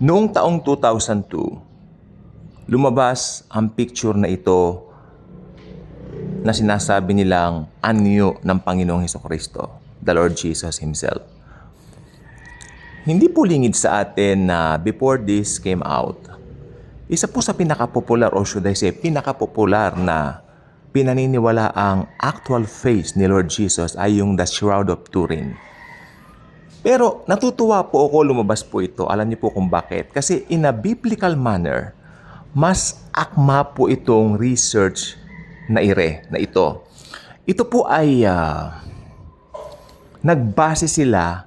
Noong taong 2002, lumabas ang picture na ito na sinasabi nilang anyo ng Panginoong Hesukristo, the Lord Jesus Himself. Hindi po lingid sa atin na before this came out, isa po sa pinaka-popular or should I say pinaka-popular na pinaniniwala ang actual face ni Lord Jesus ay yung the Shroud of Turin. Pero natutuwa po ako lumabas po ito. Alam niyo po kung bakit. Kasi in a biblical manner, mas akma po itong research na ito. Ito po ay nagbase sila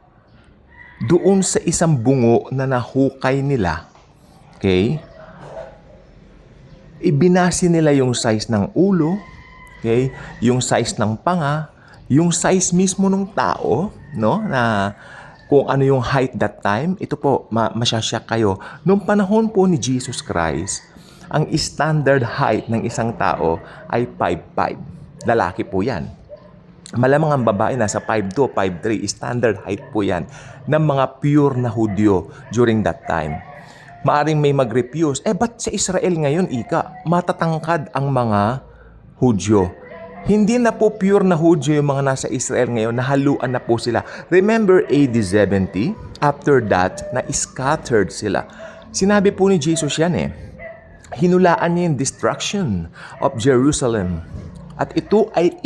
doon sa isang bungo na nahukay nila. Okay? Ibinasi nila yung size ng ulo, okay? Yung size ng panga, yung size mismo ng tao, no? Na kung ano yung height that time, ito po, masyasyak kayo. Noong panahon po ni Jesus Christ, ang standard height ng isang tao ay 5'5". Lalaki po yan. Malamang ang babae nasa 5'2", 5'3". Standard height po yan ng mga pure na Hudyo during that time. Maaring may mag-refuse, ba't sa Israel ngayon, matatangkad ang mga Hudyo? Hindi na po pure na Hudyo yung mga nasa Israel ngayon, nahaluan na po sila. Remember AD 70? After that, na-scattered sila. Sinabi po ni Jesus yan hinulaan niya yung destruction of Jerusalem. At ito ay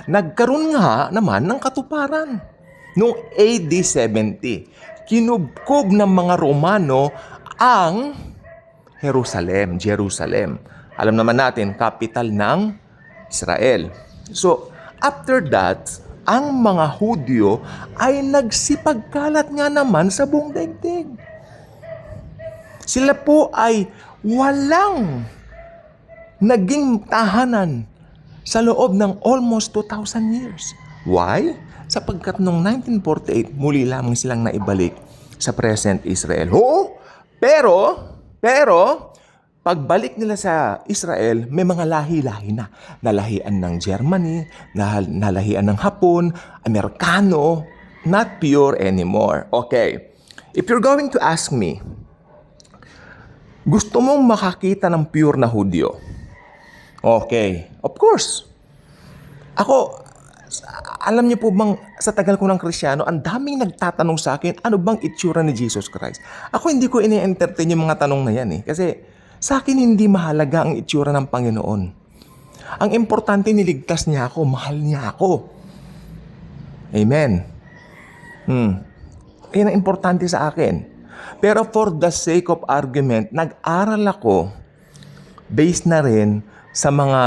nagkaroon nga naman ng katuparan. Noong AD 70, kinubkob ng mga Romano ang Jerusalem. Alam naman natin, capital ng Israel. So, after that, ang mga Hudyo ay nagsipagkalat nga naman sa buong daigdig. Sila po ay walang naging tahanan sa loob ng almost 2,000 years. Why? Sapagkat noong 1948, muli lamang silang naibalik sa present Israel. Oo, pero, pagbalik nila sa Israel, may mga lahi-lahi na. Nalahian ng Germany, nalahian ng Hapon, Amerikano, not pure anymore. Okay, if you're going to ask me, gusto mong makakita ng pure na Hudyo? Okay, of course. Ako, alam niyo po bang sa tagal ko ng Kristiyano, ang daming nagtatanong sa akin, ano bang itsura ni Jesus Christ? Ako hindi ko ini-entertain yung mga tanong na yan Kasi sa akin hindi mahalaga ang itsura ng Panginoon. Ang importante, niligtas niya ako, mahal niya ako. Amen. Yan ang importante sa akin. Pero for the sake of argument, nag-aral ako based na rin sa mga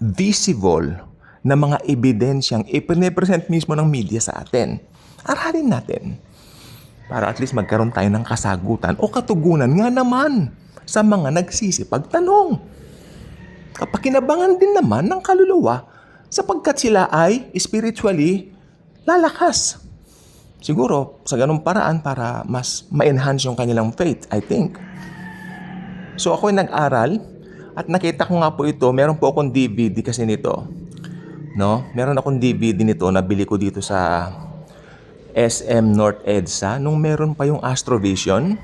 visible na mga ebidensyang ipine-present mismo ng media sa atin. Aralin natin para at least magkaroon tayo ng kasagutan o katugunan nga naman sa mga nagsisipagtanong. Kapakinabangan din naman ng kaluluwa sapagkat sila ay spiritually lalakas. Siguro sa ganung paraan para mas ma-enhance yung kanilang faith, I think. So ako ay nag-aral at nakita ko nga po ito, meron po akong DVD kasi nito. No? Meron akong DVD nito na bili ko dito sa SM North EDSA nung meron pa yung Astrovision.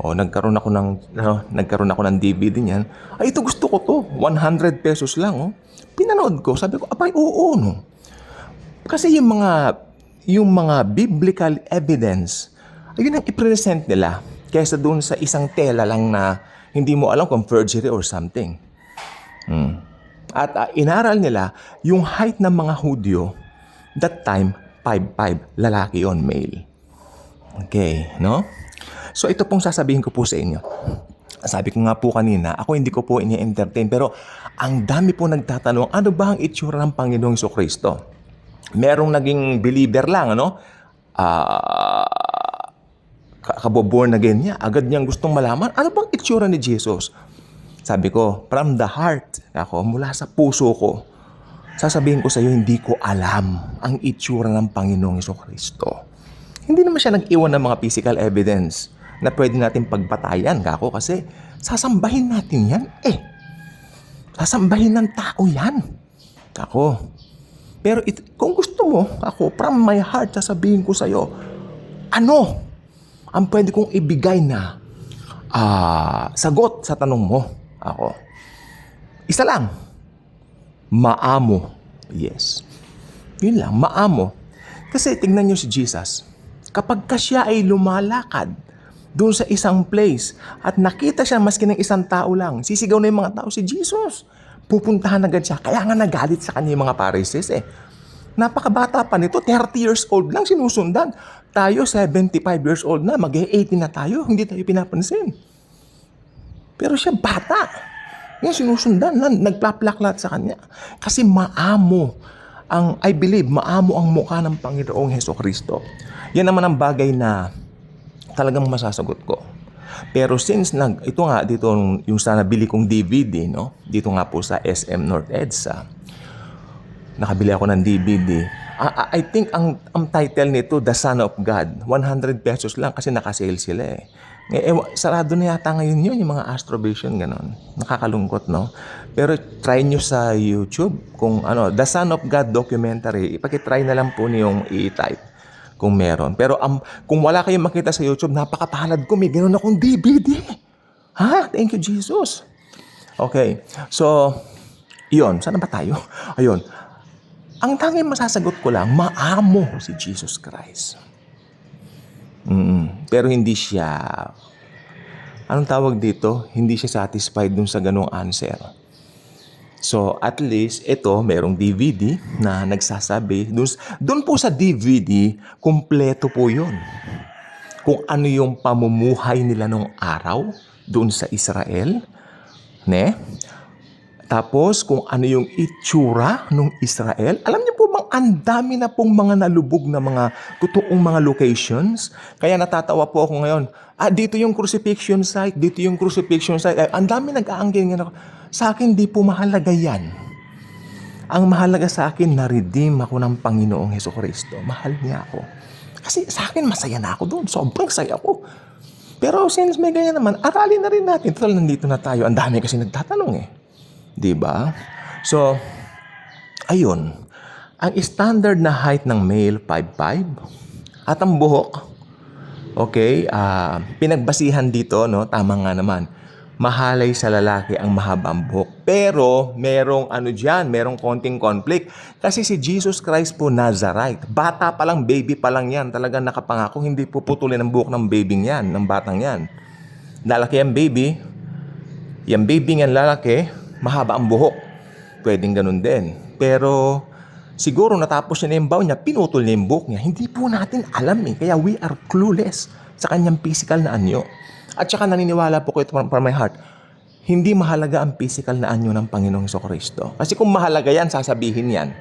Nagkaroon ako ng DVD niyan. Ay, ito gusto ko to. 100 pesos lang. Pinanood ko. Sabi ko, abay, oo, no. Kasi yung mga biblical evidence, ayun ang i-present nila kaysa doon sa isang tela lang na hindi mo alam kung forgery or something. At inaral nila yung height ng mga Hudyo, that time, 5'5", lalaki yon, male. Okay, no? So ito pong sasabihin ko po sa inyo. Sabi ko nga po kanina, ako hindi ko po ini-entertain, pero ang dami po nagtatanong, ano ba ang itsura ng Panginoong Jesucristo? Merong naging believer lang, kaboborn again niya, agad niyang gustong malaman, ano bang itsura ni Jesus? Sabi ko, from the heart, mula sa puso ko, sasabihin ko sa iyo, hindi ko alam ang itsura ng Panginoong Jesucristo. Hindi naman siya nag-iwan ng mga physical evidence na pwede natin pagbatayan, kasi sasambahin natin yan, Sasambahin ng tao yan. Pero kung gusto mo, from my heart, sasabihin ko sa iyo, ang pwede kong ibigay na sagot sa tanong mo, ako, isa lang, maamo. Yes. Yun lang, maamo. Kasi tingnan nyo si Jesus, kapag ka siya ay lumalakad doon sa isang place at nakita siya maski ng isang tao lang, sisigaw na yung mga tao, si Jesus. Pupuntahan agad siya. Kaya nga nagalit sa kanya yung mga Pharisees eh. Napakabata pa nito, 30 years old lang sinusundan. Tayo 75 years old na, mag-80 na tayo, hindi tayo pinapansin. Pero siya bata. Yan sinusundan, nagplaplaklat sa kanya. Kasi maamo I believe, maamo ang mukha ng Panginoong Hesukristo. Yan naman ang bagay na talagang masasagot ko. Pero since ito nga dito yung sa nabili kong DVD, no? Dito nga po sa SM North EDSA. Nakabili ako ng DVD. I think ang title nito, The Son of God. 100 pesos lang kasi nakasale sila eh. Sarado na yata ngayon yun, yung mga Astrovision, gano'n. Nakakalungkot, no? Pero try nyo sa YouTube kung The Son of God documentary. Ipakitry na lang po niyong i-type kung meron. Pero kung wala kayong makita sa YouTube, napakapalad ko, may gano'n akong DVD. Thank you, Jesus. Okay, so, yun. Saan ba tayo? Ayun. Ang tanging masasagot ko lang, maamo si Jesus Christ. Pero hindi siya, anong tawag dito? Hindi siya satisfied dun sa ganong answer. So, at least, ito, merong DVD na nagsasabi. Dun po sa DVD, kumpleto po yun. Kung ano yung pamumuhay nila nung araw, dun sa Israel. Tapos, kung ano yung itsura nung Israel. Alam niyo po bang ang dami na pong mga nalubog na mga totoong mga locations? Kaya natatawa po ako ngayon. Dito yung crucifixion site, dito yung crucifixion site. Ang dami nag-aanggil nga ako. Sa akin, di po mahalaga yan. Ang mahalaga sa akin, na-redeem ako ng Panginoong Hesukristo. Mahal niya ako. Kasi sa akin, masaya na ako doon. Sobrang saya ko. Pero since may ganyan naman, aralin na rin natin. Total, nandito na tayo. Ang dami kasi nagtatanong eh. Diba? So, ayun. Ang standard na height ng male, 5'5". At ang buhok, okay, pinagbasihan dito, no? Tama nga naman. Mahalay sa lalaki ang mahabang buhok. Pero, merong merong konting conflict. Kasi si Jesus Christ po, Nazarite. Bata pa lang, baby pa lang yan. Talagang nakapangako, hindi puputulin ang buhok ng baby yan, ng batang yan. Lalaki ang baby. Yung baby ng lalaki, mahaba ang buhok. Pwedeng ganun din. Pero, siguro natapos niya na yung baon niya, pinutol niya yung buhok niya. Hindi po natin alam eh. Kaya we are clueless sa kanyang physical na anyo. At saka naniniwala po ko ito from my heart, hindi mahalaga ang physical na anyo ng Panginoong Hesukristo. Kasi kung mahalaga yan, sasabihin yan.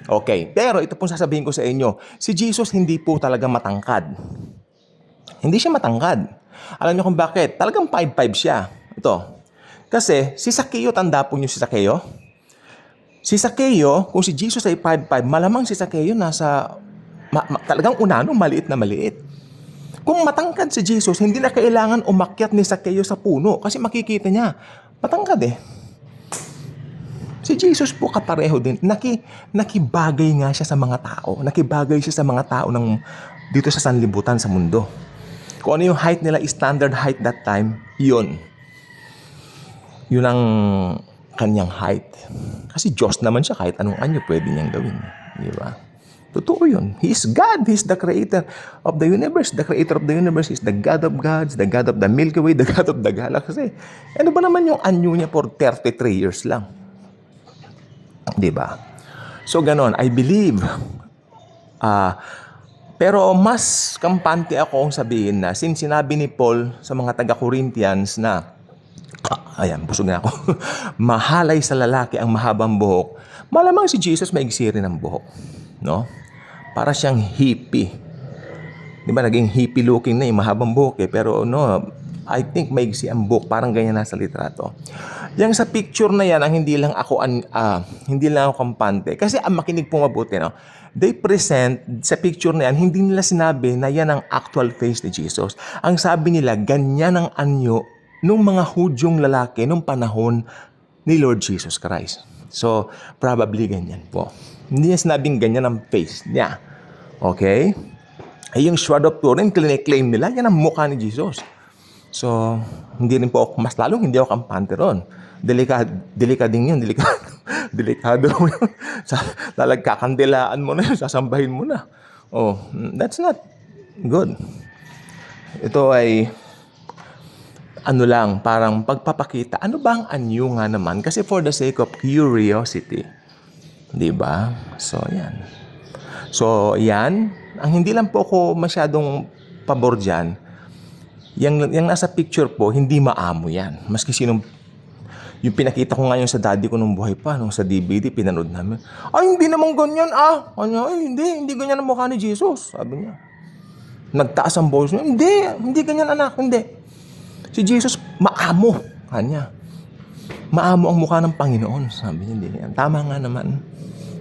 Okay, pero ito pong sasabihin ko sa inyo, si Jesus hindi po talaga matangkad. Hindi siya matangkad. Alam niyo kung bakit? Talagang 5'5 siya. Ito. Kasi si Zaccheo, tanda po niyo si Zaccheo? Si Zaccheo, kung si Jesus ay 5'5", malamang si Zaccheo nasa talagang unano, maliit na maliit. Kung matangkad si Jesus, hindi na kailangan umakyat ni Zaccheo sa puno kasi makikita niya, matangkad eh. Si Jesus po kapareho din. Nakibagay nga siya sa mga tao. Nakibagay siya sa mga tao dito sa sanlibutan sa mundo. Kung ano yung height nila, standard height that time, yun. Yun ang kanyang height. Kasi Diyos naman siya, kahit anong anyo pwede niyang gawin. Di ba? Totoo yun. He is God. He is the creator of the universe. The creator of the universe is the God of gods, the God of the Milky Way, the God of the galaxy. Ano ba naman yung anyo niya for 33 years lang? Diba? So, ganon. I believe. Pero mas kampante akong sabihin na since sinabi ni Paul sa mga taga-Corinthians na ayan, busog na ako. Mahalay sa lalaki ang mahabang buhok. Malamang si Jesus maigsi rin ang buhok. No? Para siyang hippie. Di ba, naging hippie looking na yung mahabang buhok eh. Pero no, I think maigsi ang buhok. Parang ganyan nasa litrato. Yang sa picture na yan, ang hindi lang ako kampante. Kasi ang makinig po mabuti, no? They present, sa picture na yan, hindi nila sinabi na yan ang actual face ni Jesus. Ang sabi nila, ganyan ang anyo nung mga Hudyong lalaki nung panahon ni Lord Jesus Christ. So, probably ganyan po. Hindi niya sinabing ganyan ang face niya. Okay? Ay yung Shroud of Turin, claim nila, yan ang mukha ni Jesus. So, hindi rin po ako, mas lalong hindi ako kampante ron. Delikading yun, delikado mo yun. Lalagkakandilaan mo na yun, sasambahin mo na. Oh, that's not good. Ito ay, ano lang, parang pagpapakita. Ano ba ang anyo nga naman? Kasi for the sake of curiosity. Diba? So, yan. So, yan. Ang hindi lang po ako masyadong pabor dyan, yung nasa picture po, hindi maamo yan. Maski sinong, yung pinakita ko ngayon sa daddy ko nung buhay pa, nung sa DVD, pinanood namin. Ay, hindi naman ganyan, Ay, hindi ganyan ang mukha ni Jesus. Sabi niya. Nagtaas ang boses niya. Hindi ganyan anak, hindi. Si Jesus, maamo. Kanya. Maamo ang mukha ng Panginoon. Sabi niya, hindi yan. Tama nga naman.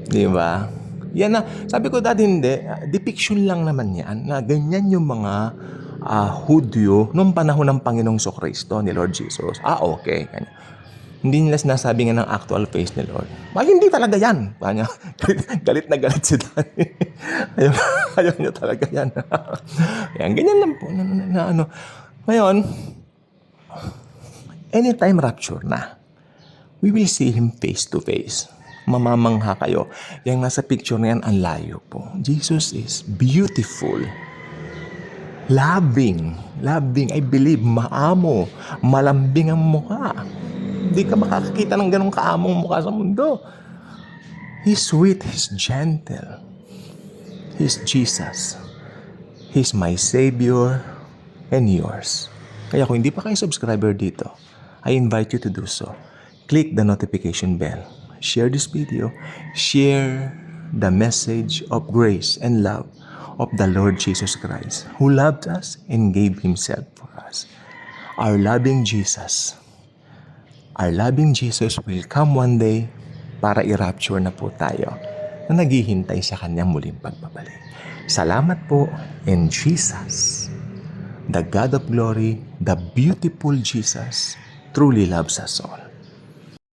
Di ba? Yan na. Sabi ko dati hindi. Depiction lang naman yan. Na ganyan yung mga Hudyo nung panahon ng Panginoong Sokristo ni Lord Jesus. Okay. Kanya. Hindi nila sinasabi nga ng actual face ni Lord. Hindi talaga yan. Kanya. Galit na galit si Daddy. Ayaw niya talaga yan. Yan. Ganyan lang po. Ngayon, anytime rapture na, we will see Him face to face. Mamamangha kayo. Yung nasa picture na yan, ang layo po. Jesus is beautiful. Loving, I believe, maamo, malambing ang mukha. Hindi ka makakakita ng ganong kaamong mukha sa mundo. He's sweet, He's gentle. He's Jesus. He's my Savior and yours. Kaya kung hindi pa kayo subscriber dito, I invite you to do so. Click the notification bell. Share this video. Share the message of grace and love of the Lord Jesus Christ, who loved us and gave Himself for us. Our loving Jesus will come one day para i-rapture na po tayo na naghihintay sa Kanyang muling pagbabalik. Salamat po, and Jesus, the God of glory, the beautiful Jesus, truly loves us all.